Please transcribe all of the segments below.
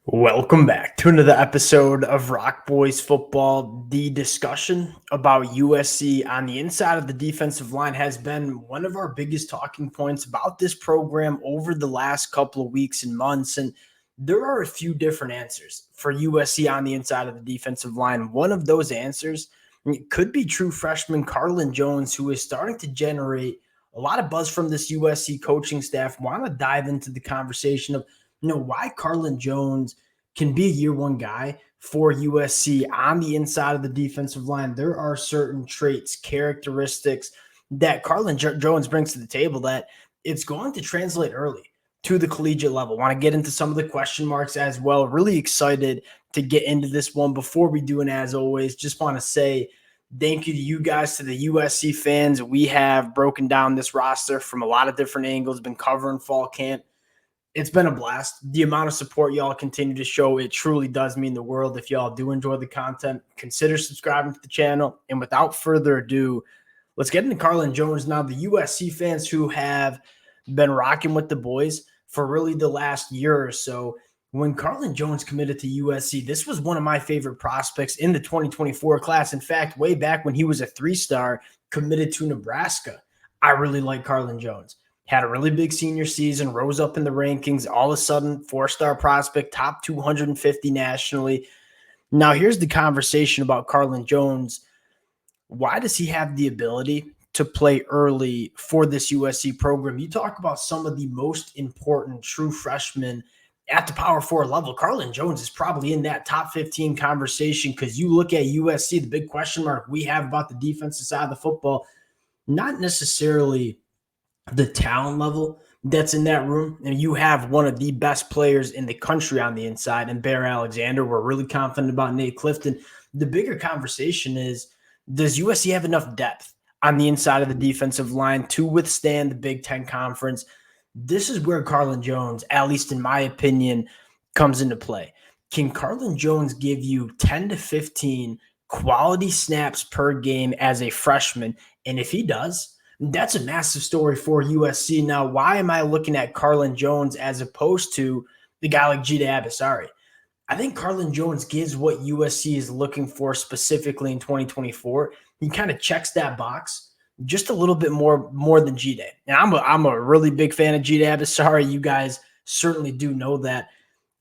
Welcome back to another episode of Rock Boys Football. The discussion about USC on the inside of the defensive line has been one of our biggest talking points about this program over the last couple of weeks and months. And there are a few different answers for USC on the inside of the defensive line. One of those answers could be true freshman Carlon Jones, who is starting to generate a lot of buzz from this USC coaching staff. Want to dive into the conversation of why Carlon Jones can be a year one guy for USC on the inside of the defensive line. There are certain traits, characteristics that Carlon Jones brings to the table that it's going to translate early to the collegiate level. Want to get into some of the question marks as well. Really excited to get into this one. Before we do, and as always, just want to say thank you to you guys, to the USC fans. We have broken down this roster from a lot of different angles, been covering fall camp. It's been a blast. The amount of support y'all continue to show, it truly does mean the world. If y'all do enjoy the content, consider subscribing to the channel. And without further ado, let's get into Carlon Jones now. The USC fans who have been rocking with the boys for really the last year or so, when Carlon Jones committed to USC, this was one of my favorite prospects in the 2024 class. In fact, way back when he was a 3-star committed to Nebraska, I really like Carlon Jones. Had a really big senior season, rose up in the rankings, all of a sudden 4-star prospect, top 250 nationally. Now here's the conversation about Carlon Jones. Why does he have the ability to play early for this USC program? You talk about some of the most important true freshmen at the Power 4 level. Carlon Jones is probably in that top 15 conversation because you look at USC, the big question mark we have about the defensive side of the football, not necessarily the talent level that's in that room. And you have one of the best players in the country on the inside, and Bear Alexander. We're really confident about Nate Clifton. The bigger conversation is, does USC have enough depth on the inside of the defensive line to withstand the Big Ten Conference? This is where Carlon Jones, at least in my opinion, comes into play. Can Carlon Jones give you 10 to 15 quality snaps per game as a freshman? And if he does, that's a massive story for USC. Now, why am I looking at Carlon Jones as opposed to the guy like Jide Abasari? I think Carlon Jones gives what USC is looking for specifically in 2024. He kind of checks that box just a little bit more than Jide. And I'm a really big fan of Jide Abasari. You guys certainly do know that.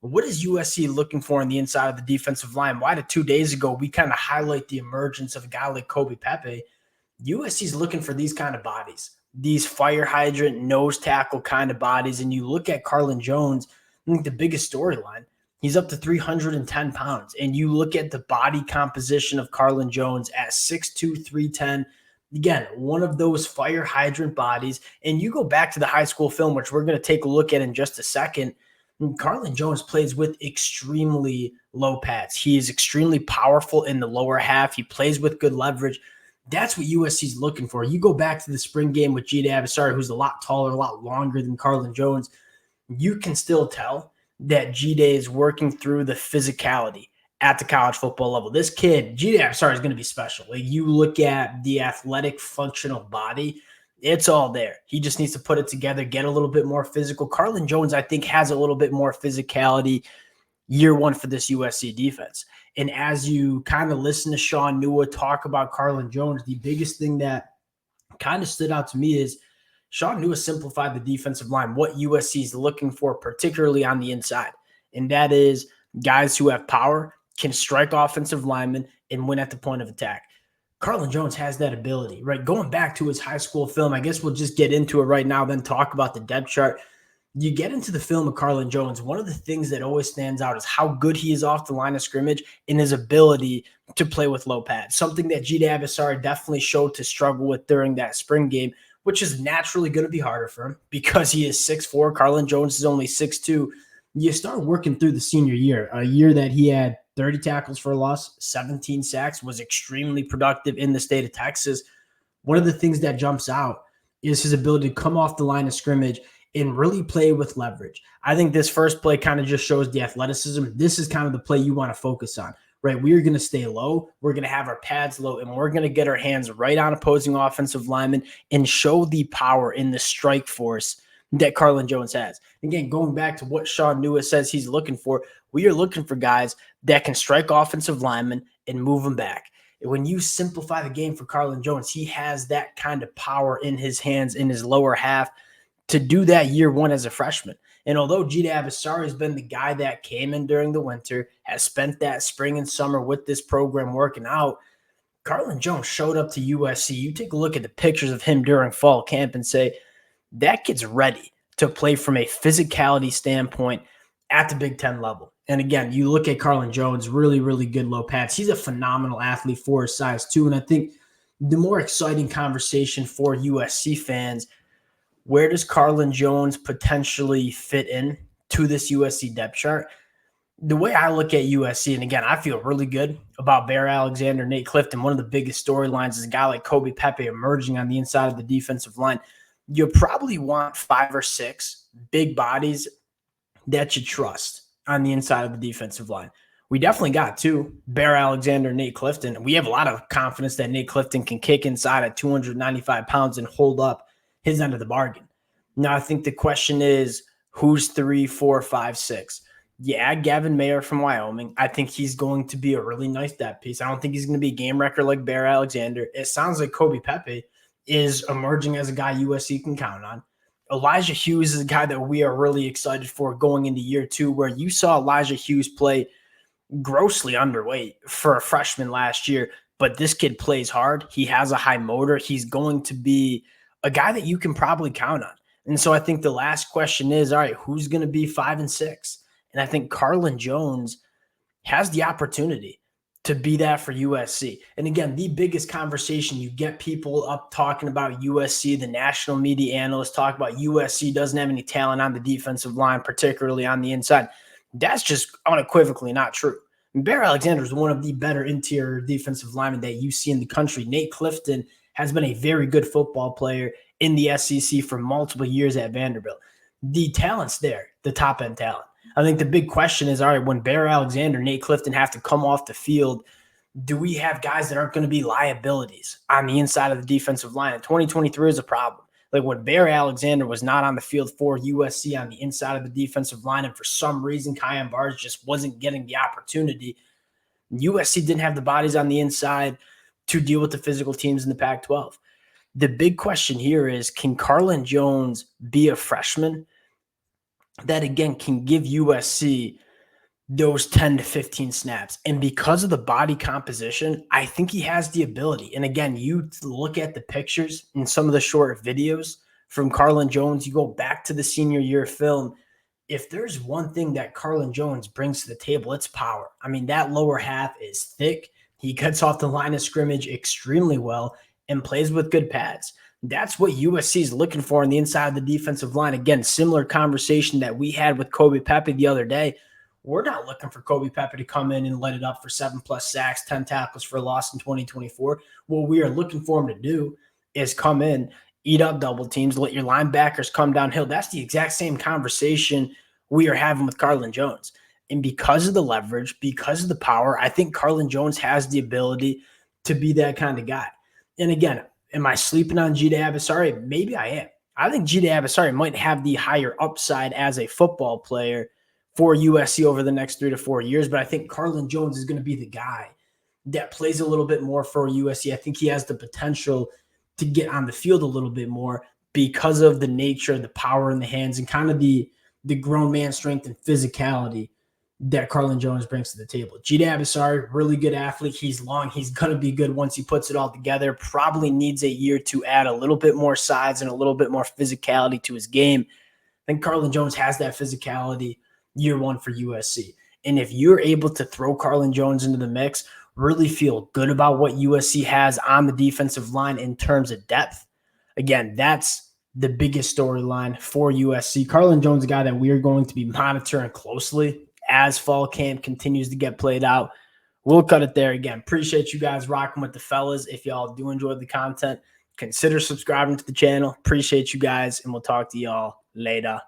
What is USC looking for on the inside of the defensive line? Why did 2 days ago we kind of highlight the emergence of a guy like Kobe Pepe? USC is looking for these kind of bodies, these fire hydrant, nose tackle kind of bodies. And you look at Carlon Jones, I think the biggest storyline, he's up to 310 pounds. And you look at the body composition of Carlon Jones at 6'2", 310. Again, one of those fire hydrant bodies. And you go back to the high school film, which we're going to take a look at in just a second. Carlon Jones plays with extremely low pads. He is extremely powerful in the lower half. He plays with good leverage. That's what USC is looking for. You go back to the spring game with Jide Abasari, who's a lot taller, a lot longer than Carlon Jones. You can still tell that Jide is working through the physicality at the college football level. This kid, Jide Abasari, is going to be special. Like, you look at the athletic, functional body, it's all there. He just needs to put it together, get a little bit more physical. Carlon Jones, I think, has a little bit more physicality year one for this USC defense. And as you kind of listen to Sean Nua talk about Carlon Jones, the biggest thing that kind of stood out to me is Sean Nua simplified the defensive line, what USC is looking for, particularly on the inside. And that is guys who have power, can strike offensive linemen, and win at the point of attack. Carlon Jones has that ability, right? Going back to his high school film, I guess we'll just get into it right now, then talk about the depth chart. You get into the film of Carlon Jones, one of the things that always stands out is how good he is off the line of scrimmage and his ability to play with low pads, something that Jide Abasari definitely showed to struggle with during that spring game, which is naturally going to be harder for him because he is 6'4". Carlon Jones is only 6'2". You start working through the senior year, a year that he had 30 tackles for a loss, 17 sacks, was extremely productive in the state of Texas. One of the things that jumps out is his ability to come off the line of scrimmage and really play with leverage. I think this first play kind of just shows the athleticism. This is kind of the play you want to focus on, right? We're going to stay low. We're going to have our pads low, and we're going to get our hands right on opposing offensive linemen and show the power in the strike force that Carlon Jones has. Again, going back to what Sean Nua says he's looking for, We are looking for guys that can strike offensive linemen and move them back. When you simplify the game for Carlon Jones, he has that kind of power in his hands, in his lower half, to do that year one as a freshman. And although Gita Abasari has been the guy that came in during the winter, has spent that spring and summer with this program working out, Carlon Jones showed up to USC. You take a look at the pictures of him during fall camp and say, that kid's ready to play from a physicality standpoint at the Big Ten level. And again, you look at Carlon Jones, really, really good low pads. He's a phenomenal athlete for his size too. And I think the more exciting conversation for USC fans, where does Carlon Jones potentially fit in to this USC depth chart? The way I look at USC, and again, I feel really good about Bear Alexander, Nate Clifton. One of the biggest storylines is a guy like Kobe Pepe emerging on the inside of the defensive line. You probably want 5 or 6 big bodies that you trust on the inside of the defensive line. We definitely got 2, Bear Alexander, Nate Clifton. We have a lot of confidence that Nate Clifton can kick inside at 295 pounds and hold up his end of the bargain. Now, I think the question is, who's 3, 4, 5, 6? Yeah, Gavin Mayer from Wyoming. I think he's going to be a really nice depth piece. I don't think he's going to be a game wrecker like Bear Alexander. It sounds like Kobe Pepe is emerging as a guy USC can count on. Elijah Hughes is a guy that we are really excited for going into year 2, where you saw Elijah Hughes play grossly underweight for a freshman last year, but this kid plays hard. He has a high motor. He's going to be a guy that you can probably count on. And so I think the last question is, all right, who's going to be 5 and 6? And I think Carlon Jones has the opportunity to be that for USC. And again, the biggest conversation, you get people up talking about USC, the national media analysts talk about USC doesn't have any talent on the defensive line, particularly on the inside. That's just unequivocally not true. Bear Alexander is one of the better interior defensive linemen that you see in the country. Nate Clifton has been a very good football player in the SEC for multiple years at Vanderbilt. The talent's there, the top-end talent. I think the big question is, all right, when Bear Alexander, Nate Clifton have to come off the field, do we have guys that aren't going to be liabilities on the inside of the defensive line? And 2023 is a problem. Like when Bear Alexander was not on the field for USC on the inside of the defensive line, and for some reason Kyan Barnes just wasn't getting the opportunity, USC didn't have the bodies on the inside to deal with the physical teams in the Pac-12. The big question here is, can Carlon Jones be a freshman that, again, can give USC those 10 to 15 snaps? And because of the body composition, I think he has the ability. And again, you look at the pictures and some of the short videos from Carlon Jones, you go back to the senior year film. If there's one thing that Carlon Jones brings to the table, it's power. I mean, that lower half is thick. He cuts off the line of scrimmage extremely well and plays with good pads. That's what USC is looking for on the inside of the defensive line. Again, similar conversation that we had with Kobe Pepe the other day. We're not looking for Kobe Pepe to come in and light it up for 7+ sacks, 10 tackles for a loss in 2024. What we are looking for him to do is come in, eat up double teams, let your linebackers come downhill. That's the exact same conversation we are having with Carlon Jones. And because of the leverage, because of the power, I think Carlon Jones has the ability to be that kind of guy. And again, am I sleeping on Gita Abasari? Maybe I am. I think Gita Abasari might have the higher upside as a football player for USC over the next 3 to 4 years, but I think Carlon Jones is going to be the guy that plays a little bit more for USC. I think he has the potential to get on the field a little bit more because of the nature, the power in the hands, and kind of the grown man strength and physicality that Carlon Jones brings to the table. Gita Abasari, really good athlete. He's long. He's going to be good once he puts it all together. Probably needs a year to add a little bit more size and a little bit more physicality to his game. I think Carlon Jones has that physicality year one for USC. And if you're able to throw Carlon Jones into the mix, really feel good about what USC has on the defensive line in terms of depth, again, that's the biggest storyline for USC. Carlon Jones, a guy that we're going to be monitoring closely as fall camp continues to get played out. We'll cut it there. Again, appreciate you guys rocking with the fellas. If y'all do enjoy the content, consider subscribing to the channel. Appreciate you guys, and we'll talk to y'all later.